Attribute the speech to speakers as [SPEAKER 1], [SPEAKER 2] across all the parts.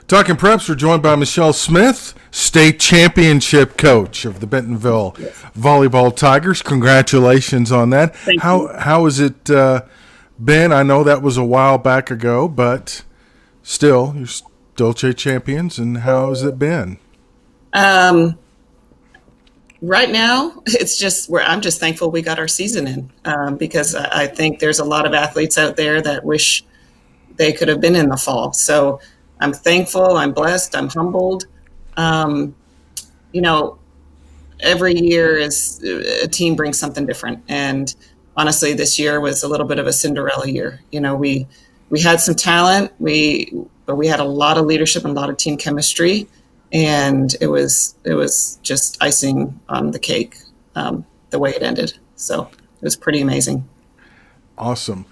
[SPEAKER 1] Talking Preps, we're joined by Michelle Smith, state championship coach of the Bentonville Volleyball Tigers. Congratulations on that.
[SPEAKER 2] Thank
[SPEAKER 1] How
[SPEAKER 2] you.
[SPEAKER 1] how has it been? I know that was a while back ago, but still, you're still state champions. And how has it been?
[SPEAKER 2] Um, right now, it's just where I'm just thankful we got our season in because I think there's a lot of athletes out there that wish they could have been in the fall. So I'm thankful, I'm blessed, I'm humbled. Um, you know, every year is a team brings something different, and honestly, this year was a little bit of a Cinderella year. We had some talent, but we had a lot of leadership and a lot of team chemistry, and it was just icing on the cake the way it ended. So it was pretty amazing.
[SPEAKER 1] Awesome.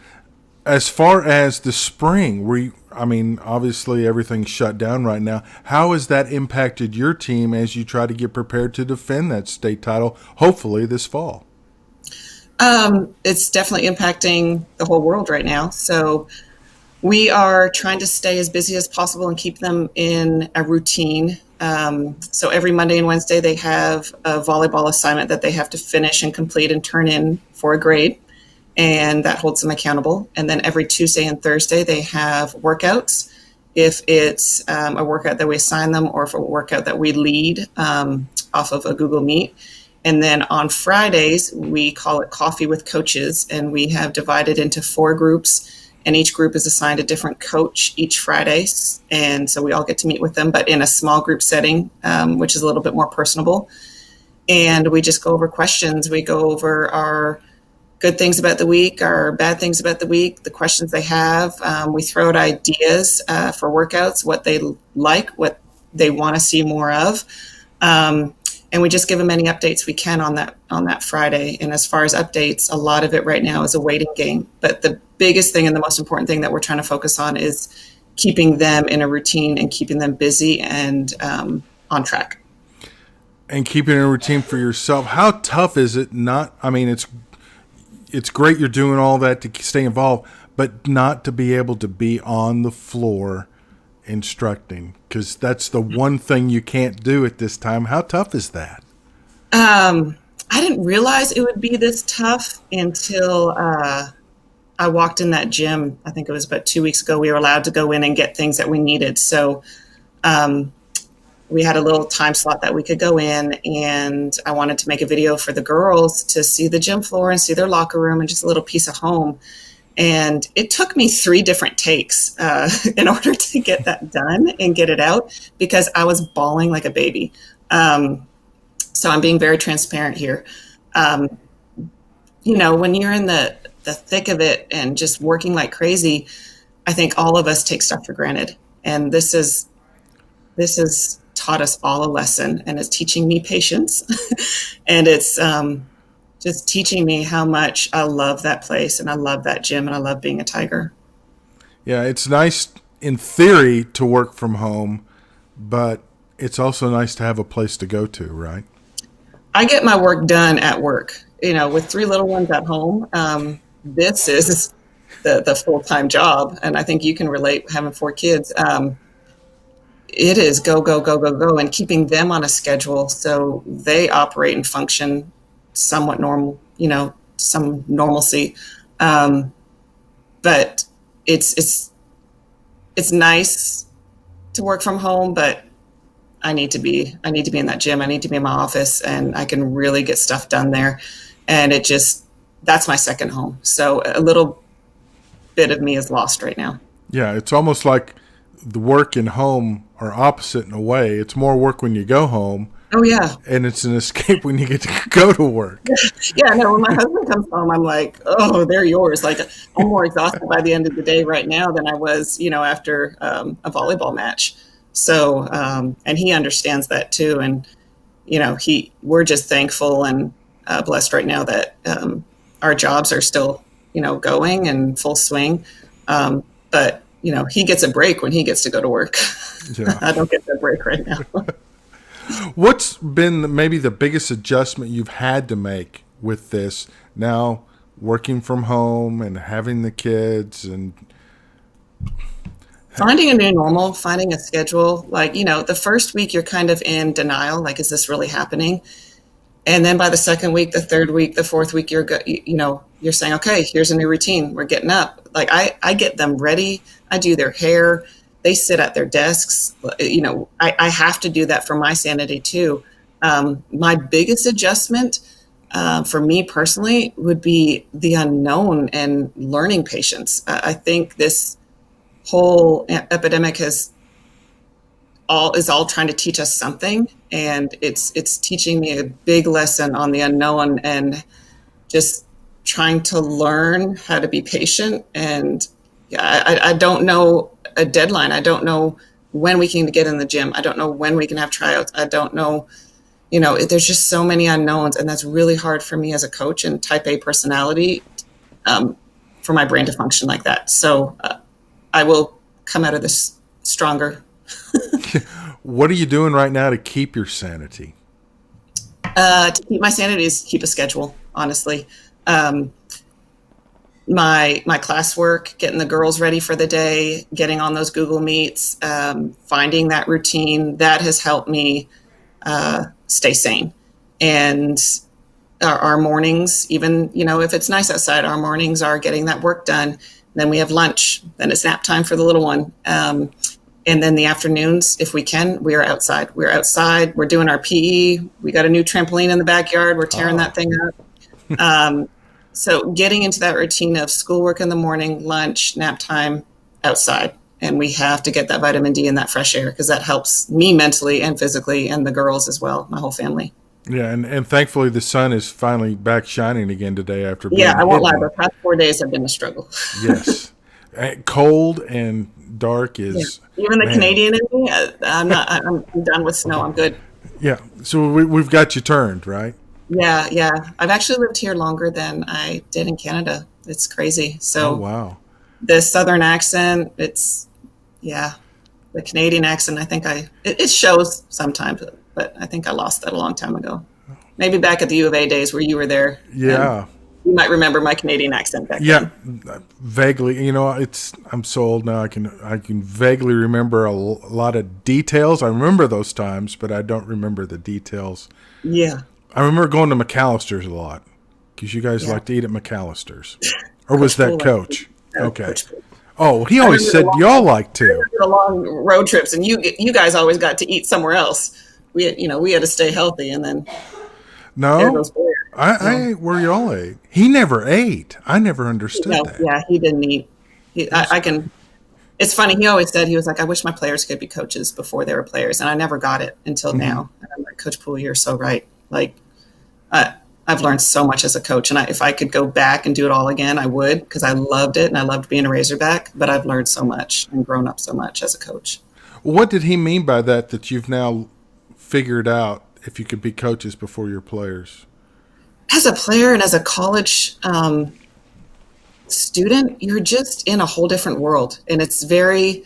[SPEAKER 1] As far as the spring, obviously everything's shut down right now. How has that impacted your team as you try to get prepared to defend that state title, hopefully this fall?
[SPEAKER 2] It's definitely impacting the whole world right now. So we are trying to stay as busy as possible and keep them in a routine. So every Monday and Wednesday, they have a volleyball assignment that they have to finish and complete and turn in for a grade, and that holds them accountable. And then every Tuesday and Thursday, they have workouts. If it's a workout that we assign them, or if a workout that we lead off of a Google Meet. And then on Fridays, we call it Coffee with Coaches, and we have divided into 4 groups, and each group is assigned a different coach each Friday. And so we all get to meet with them, but in a small group setting, which is a little bit more personable. And we just go over questions. We go over our good things about the week, our bad things about the week, the questions they have. We throw out ideas for workouts, what they like, what they want to see more of. And we just give them any updates we can on that Friday. And as far as updates, a lot of it right now is a waiting game. But the biggest thing and the most important thing that we're trying to focus on is keeping them in a routine and keeping them busy and on track.
[SPEAKER 1] And keeping a routine for yourself, how tough is it not? It's great you're doing all that to stay involved, but not to be able to be on the floor instructing, because that's the one thing you can't do at this time. How tough is that?
[SPEAKER 2] I didn't realize it would be this tough until I walked in that gym. I think it was about 2 weeks ago. We were allowed to go in and get things that we needed. So we had a little time slot that we could go in, and I wanted to make a video for the girls to see the gym floor and see their locker room and just a little piece of home. And it took me 3 different takes in order to get that done and get it out, because I was bawling like a baby. So I'm being very transparent here. When you're in the thick of it and just working like crazy, I think all of us take stuff for granted. And this has taught us all a lesson, and it's teaching me patience. And it's just teaching me how much I love that place, and I love that gym, and I love being a Tiger.
[SPEAKER 1] Yeah, it's nice in theory to work from home, but it's also nice to have a place to go to, right?
[SPEAKER 2] I get my work done at work. With 3 little ones at home, this is the full-time job, and I think you can relate having 4 kids. It is go, go, go, go, go, and keeping them on a schedule so they operate and function somewhat normal, some normalcy. But it's nice to work from home, but I need to be in that gym. I need to be in my office, and I can really get stuff done there. And that's my second home. So a little bit of me is lost right now.
[SPEAKER 1] Yeah, it's almost like the work and home are opposite in a way. It's more work when you go home.
[SPEAKER 2] Oh yeah.
[SPEAKER 1] And it's an escape when you get to go to work.
[SPEAKER 2] Yeah, no, when my husband comes home, I'm like, oh, they're yours. Like, I'm more exhausted by the end of the day right now than I was, after a volleyball match. So, and he understands that too. And, we're just thankful and blessed right now that our jobs are still, going and full swing. But, he gets a break when he gets to go to work.
[SPEAKER 1] Yeah.
[SPEAKER 2] I don't get that break right now.
[SPEAKER 1] What's been maybe the biggest adjustment you've had to make with this now, working from home and having the kids? And
[SPEAKER 2] Finding a new normal, finding a schedule, like, the first week you're kind of in denial, like, is this really happening? And then by the second week, the third week, the fourth week, you're saying, okay, here's a new routine. We're getting up. Like I get them ready. I do their hair. They sit at their desks. I have to do that for my sanity too. My biggest adjustment for me personally would be the unknown and learning patience. I think this whole epidemic is all trying to teach us something, and it's teaching me a big lesson on the unknown and just trying to learn how to be patient. And yeah, I don't know a deadline. I don't know when we can get in the gym. I don't know when we can have tryouts. I don't know. There's just so many unknowns, and that's really hard for me as a coach and type A personality, for my brain to function like that. So I will come out of this stronger.
[SPEAKER 1] What are you doing right now to keep your sanity?
[SPEAKER 2] To keep my sanity is keep a schedule, honestly. My classwork, getting the girls ready for the day, getting on those Google Meets, finding that routine, that has helped me stay sane. And our mornings, even, if it's nice outside, our mornings are getting that work done. Then we have lunch. Then it's nap time for the little one. And then the afternoons, if we can, we are outside. We're outside. We're doing our PE. We got a new trampoline in the backyard. We're tearing that thing up. So getting into that routine of schoolwork in the morning, lunch, nap time, outside. And we have to get that vitamin D and that fresh air because that helps me mentally and physically, and the girls as well, my whole family.
[SPEAKER 1] Yeah, and thankfully the sun is finally back shining again today after being
[SPEAKER 2] I won't lie.
[SPEAKER 1] hidden.
[SPEAKER 2] The past 4 days have been a struggle.
[SPEAKER 1] Yes. Cold and dark is...
[SPEAKER 2] Yeah. Even the
[SPEAKER 1] man.
[SPEAKER 2] Canadian in me, I'm done with snow. I'm good.
[SPEAKER 1] Yeah, so we've got you turned, right?
[SPEAKER 2] Yeah. I've actually lived here longer than I did in Canada. It's crazy. So
[SPEAKER 1] Oh, wow.
[SPEAKER 2] the Southern accent, the Canadian accent, I think it shows sometimes, but I think I lost that a long time ago. Maybe back at the U of A days where you were there.
[SPEAKER 1] Yeah.
[SPEAKER 2] You might remember my Canadian accent back
[SPEAKER 1] Yeah,
[SPEAKER 2] then.
[SPEAKER 1] vaguely. I'm so old now. I can vaguely remember a lot of details. I remember those times, but I don't remember the details.
[SPEAKER 2] Yeah.
[SPEAKER 1] I remember going to McAllister's a lot because you guys like to eat at McAllister's, or was that Coach? Okay.
[SPEAKER 2] Coach.
[SPEAKER 1] Oh, he always said y'all like to.
[SPEAKER 2] The long road trips, and you guys always got to eat somewhere else. We had to stay healthy, and then
[SPEAKER 1] No, I ate where y'all ate. He never ate. I never understood that.
[SPEAKER 2] Yeah, he didn't eat. I can. It's funny. He always said, he was like, I wish my players could be coaches before they were players, and I never got it until now. And I'm like, Coach Poole, you're so right. Like, I've learned so much as a coach, and if I could go back and do it all again, I would, because I loved it and I loved being a Razorback. But I've learned so much and grown up so much as a coach.
[SPEAKER 1] What did he mean by that you've now figured out if you could be coaches before your players?
[SPEAKER 2] As a player and as a college student, you're just in a whole different world, and it's very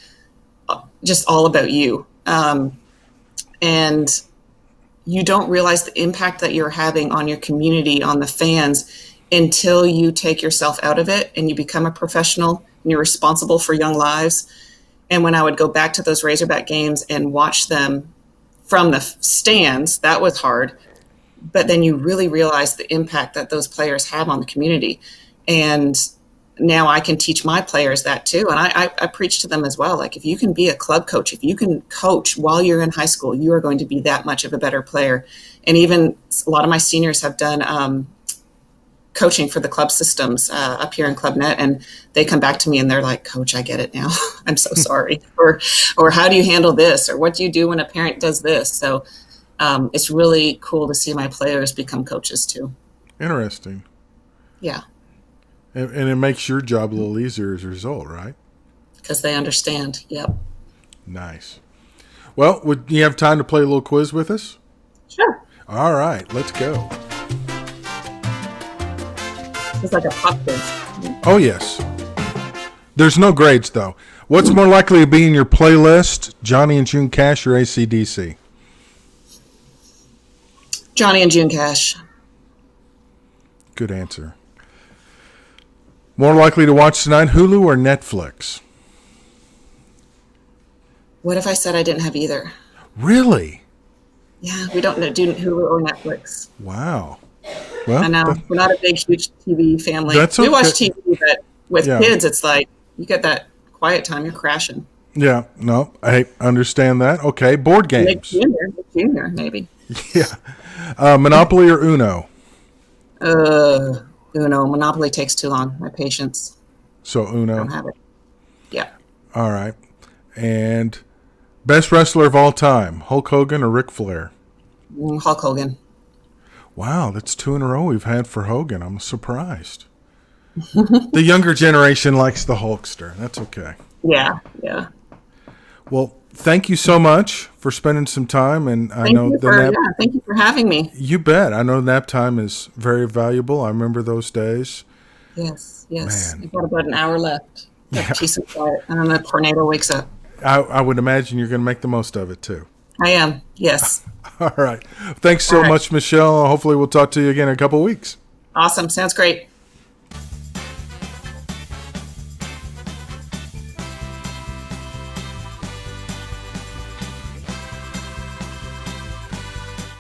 [SPEAKER 2] just all about you. And you don't realize the impact that you're having on your community, on the fans, until you take yourself out of it and you become a professional and you're responsible for young lives. And when I would go back to those Razorback games and watch them from the stands, that was hard. But then you really realize the impact that those players have on the community. And now I can teach my players that too. And I preach to them as well. Like, if you can be a club coach, if you can coach while you're in high school, you are going to be that much of a better player. And even a lot of my seniors have done coaching for the club systems up here in Club Net, and they come back to me and they're like, Coach, I get it now. I'm so sorry. Or how do you handle this? Or what do you do when a parent does this? So it's really cool to see my players become coaches too.
[SPEAKER 1] Interesting.
[SPEAKER 2] Yeah.
[SPEAKER 1] And it makes your job a little easier as a result, right?
[SPEAKER 2] Because they understand. Yep.
[SPEAKER 1] Nice. Well, would you have time to play a little quiz with us?
[SPEAKER 2] Sure.
[SPEAKER 1] All right, let's go.
[SPEAKER 2] It's like a pop quiz.
[SPEAKER 1] Oh, yes. There's no grades, though. What's more likely to be in your playlist, Johnny and June Cash or AC/DC?
[SPEAKER 2] Johnny and June Cash.
[SPEAKER 1] Good answer. More likely to watch tonight, Hulu or Netflix?
[SPEAKER 2] What if I said I didn't have either?
[SPEAKER 1] Really?
[SPEAKER 2] Yeah, we don't do Hulu or Netflix.
[SPEAKER 1] Wow.
[SPEAKER 2] I
[SPEAKER 1] Well,
[SPEAKER 2] know. We're not a big, huge TV family.
[SPEAKER 1] that's
[SPEAKER 2] We watch
[SPEAKER 1] okay.
[SPEAKER 2] TV, but with
[SPEAKER 1] Yeah.
[SPEAKER 2] kids, it's like you get that quiet time, you're crashing.
[SPEAKER 1] Yeah. No, I understand that. Okay. Board games.
[SPEAKER 2] Nick Jr., maybe.
[SPEAKER 1] Yeah. Monopoly or Uno?
[SPEAKER 2] Uno. Monopoly takes too long. My patience.
[SPEAKER 1] So
[SPEAKER 2] I
[SPEAKER 1] Uno.
[SPEAKER 2] don't have it. Yeah.
[SPEAKER 1] All right. And best wrestler of all time, Hulk Hogan or Ric Flair?
[SPEAKER 2] Hulk Hogan.
[SPEAKER 1] Wow, that's 2 in a row we've had for Hogan. I'm surprised. The younger generation likes the Hulkster. That's okay.
[SPEAKER 2] Yeah. Yeah.
[SPEAKER 1] Well, thank you so much for spending some time. And I know
[SPEAKER 2] Thank you for having me.
[SPEAKER 1] you bet. I know nap time is very valuable. I remember those days.
[SPEAKER 2] Yes.
[SPEAKER 1] Man.
[SPEAKER 2] I've got about an hour left. Peace and quiet. And then the tornado wakes up.
[SPEAKER 1] I would imagine you're going to make the most of it too.
[SPEAKER 2] I am. Yes.
[SPEAKER 1] All right. Thanks so much, Michelle. Hopefully we'll talk to you again in a couple of weeks.
[SPEAKER 2] Awesome. Sounds great.